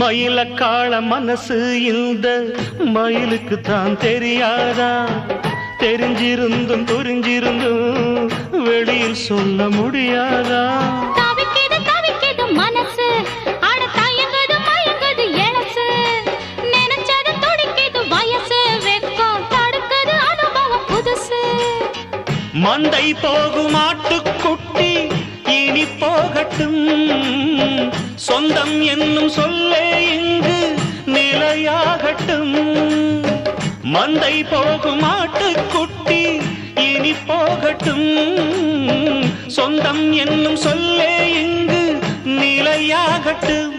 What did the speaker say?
மயில காள மனசு இந்த மயிலுக்கு தான் தெரியாதா? தெரிஞ்சிருந்தும் புரிஞ்சிருந்தும் வெளியில் சொல்ல முடியாதா? தவிக்குது தவிக்குது மனசு, அட தயங்குது மயங்குது எழசு, நினைச்சது துடிக்குது வயசு, வெக்கம் தடுக்குது அனுபவம் புதுசு. மந்தை போகும் ஆட்டுக்குட்டி இனி போகட்டும், சொந்தம் என்னும் சொல்லே இங்கு நிலையாகட்டும். மந்தை போகும் ஆட்டுக்குட்டி இனி போகட்டும், சொந்தம் என்னும் சொல்லே இங்கு நிலையாகட்டும்.